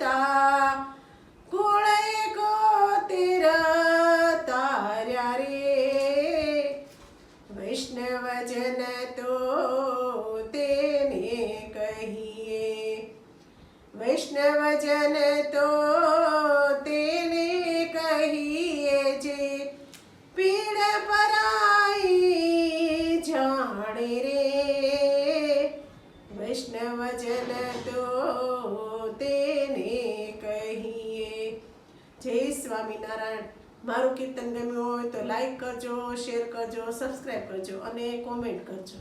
તા કુળે કોતેર તાર્યા રે વૈષ્ણવજન તો તેને કહીએ વૈષ્ણવજન તો તેને કહીએ જે પીડ પરાઈ જાણે રે વૈષ્ણવજન તો તેને કહીએ। જય સ્વામિનારાયણ। મારું કીર્તન ગમ્યું હોય તો લાઈક કરજો, શેર કરજો, સબસ્ક્રાઈબ કરજો અને કોમેન્ટ કરજો।